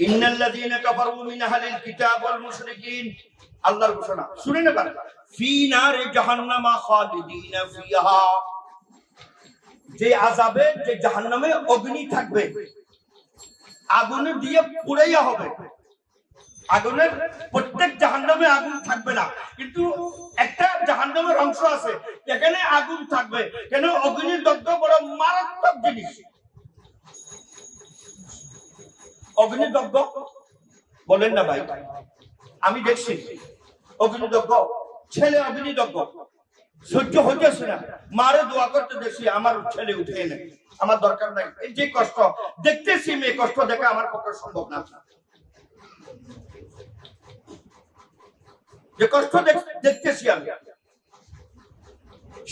ইন্নাল্লাযীনা কাফারু মিন আহলিল কিতাব ওয়াল মুশরিকিন, আল্লাহর ঘোষণা শুনে নেবেন, ফি নারে জাহান্নামা খালিদিনা ফিহা, যে আযাবে, যে জাহান্নামে অগ্নি থাকবে, আগুনে দিয়ে পুড়াইয়া হবে। আগুনের প্রত্যেক জাহান্নামে আগুন থাকবে না, কিন্তু একটা জাহান্নামের অংশ আছে যেখানে আগুন থাকবে। কেন? অগ্নিদগ্ধ বড় মারাত্মক জিনিস। অগ্নিদগ্ধ বলেন না ভাই, আমি দেখছি অগ্নিদগ্ধ ছেলে, অগ্নিদগ্ধ সহ্য হইতেছে না, মারে দোয়া করতে দেখছি আমার ছেলে উঠে এনে, আমার দরকার নাই। যে কষ্ট দেখতেছি, মেয়ে কষ্ট দেখা আমার পক্ষে সম্ভব না। যে কষ্ট দেখতেছি আমি,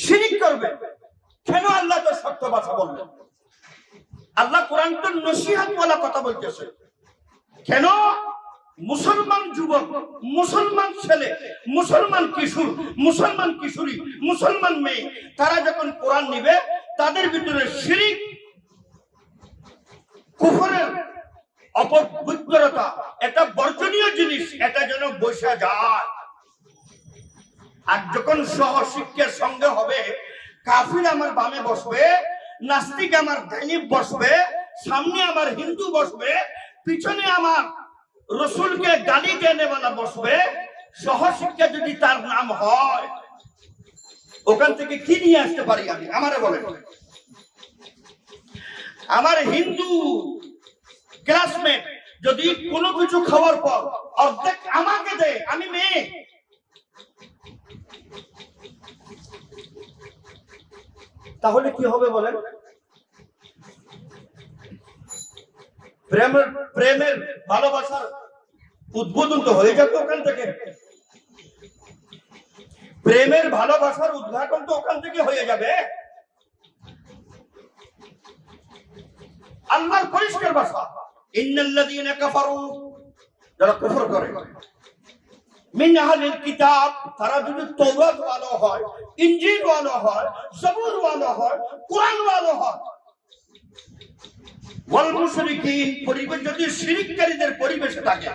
শিরিক করবে কেন? আল্লাহ তো সত্য ভাষা বললেন, আল্লাহ কোরআন তো নসিহত ওয়ালা কথা বলতেছে। কেন? মুসলমান যুবক, মুসলমান ছেলে, মুসলমান কিশোর, মুসলমান কিশোরী, মুসলমান মেয়ে, তারা যখন কোরআন নিবে, তাদের ভিতরে শিরিক, কুফরের অপবিত্রতা, এটা বর্জনীয় জিনিস, এটা যেন বসে যায়। আর যখন সহশিক্ষার সঙ্গে হবে, কাফির আমার বামে বসবে, নাস্তিক আমার ডাইনে বসবে, সামনে আমার হিন্দু বসবে, পিছনে আমার রসুলকে গালি দেনেওয়ালা বসবে, সহশিক্ষা যদি তার নাম হয়, ওখান থেকে কি নিয়ে আসতে পারি আমি? আমারে বলেন। আমার হিন্দু ক্লাসমেট যদি কোনো কিছু খাওয়ার পর অর্ধেক আমাকে দেয়, আমি মেয়ে, তাহলে কি হবে বলেন? প্রেমের ভালোবাসার উদ্বোধন তো হয়ে যাবে ওখান থেকে, প্রেমের ভালোবাসার উদ্ঘাটন তো ওখান থেকে হয়ে যাবে। আল্লাহর পরিষ্কার ভাষা, ইন্নাল্লাযীনা কাফারু, যারা কুফর করে, মিন আহলিল কিতাব, তারা যদি তাওরাত ওয়ালা হয়, ইনজিল ওয়ালা হয়, জবুর ওয়ালা হয়, কোরআন ওয়ালা হয়, ওয়াল মুশরিকিন, পরিবেশ যদি শিরককারীদের পরিবেশে থাকে,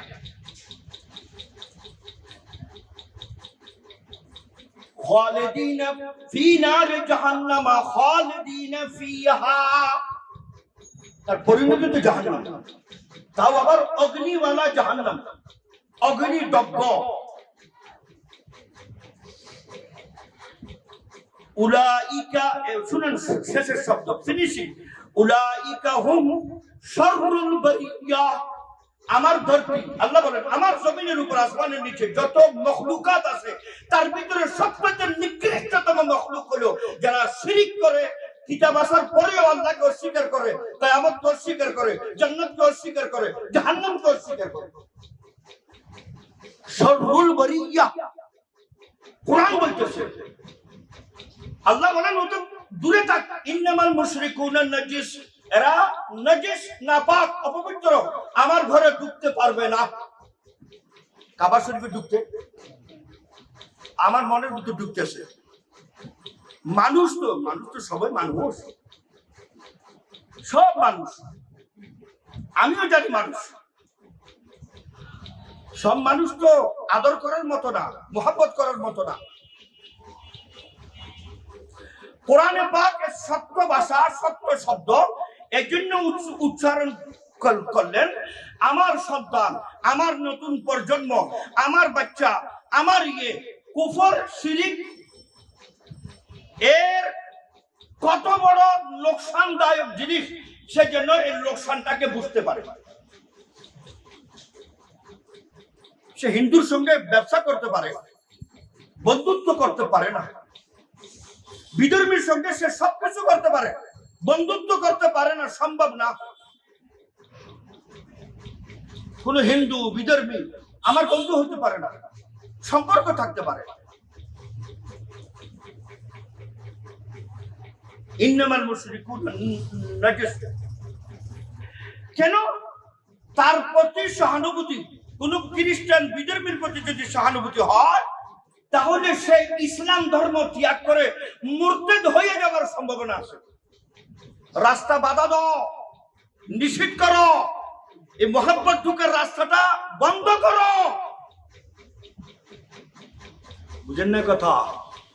খালিদিনা ফি নারি জাহান্নাম খালিদিনা ফিহা, তার পরিণতি তো জাহান্নাম, তাও আবার অগ্নিওয়ালা জাহান্নাম, অগ্নিদগ্ধ। উলাইকা, শুনেন শেষের শব্দ, ফিনিশিং, উলাইকা হুম শাররুল বারিয়া, আমার ধরতি, আল্লাহ বলেন আমার জমিনের উপর, আসমানের নিচে যত মখলুকাত আছে, তার ভিতরে সবচেয়ে নিকৃষ্টতম মখলুক হলো যারা শিরিক করে, কিতাব আসার পরেও আল্লাহকে অস্বীকার করে, কিয়ামতকে অস্বীকার করে, জান্নাতকে অস্বীকার করে, জাহান্নামকে অস্বীকার করে। শাররুল বারিয়া কোরআন বলতেছে, আল্লাহ বলেন ও তো দূরে থাক, ইন্নামাল মুশরিকুনা নাজিস, এরা নাজিস, নাপাক, অপবিত্র, আমার ঘরে ঢুকতে পারবে না। কাবা শরীফে ঢুকতে আমার মনের ভিতর ঢুকতেছে। মানুষ তো সবাই মানুষ, সব মানুষ, আমিও জানি মানুষ, সব মানুষ তো আদর করার মতো না, মোহাব্বত করার মতো না। কোরআনে পাক সত্য ভাষা, সত্য শব্দ এই জন্য উচ্চারণ করলেন, আমার সন্তান, আমার নতুন প্রজন্ম, আমার বাচ্চা, আমার কুফর শিরিক এর কত বড় লোকসানদায়ক জিনিস, সেজন্য এই লোকসানটাকে বুঝতে পারে। সে হিন্দুর সঙ্গে ব্যবসা করতে পারে, বন্ধুত্ব করতে পারে না, বিধর্মীর সঙ্গে সে সবকিছু করতে পারে, বন্ধুত্ব করতে পারে না, সম্ভব না। কোন হিন্দু বিধর্মী আমার বন্ধু হতে পারে না, সম্পর্ক থাকতে পারে। ইন্নামাল মুশরিকুনা নাজিস, কেন? তার প্রতি সহানুভূতি, কোন খ্রিস্টান বিধর্মীর প্রতি যদি সহানুভূতি হয়, তাহলে সে ইসলাম ধর্ম ত্যাগ করে মুরতাদ হয়ে যাওয়ার সম্ভাবনা আছে। রাস্তা বাধা দাও, নিষেধ করো, এই মোহাব্বত ঢুকার রাস্তাটা বন্ধ করো। বুঝেন না কথা?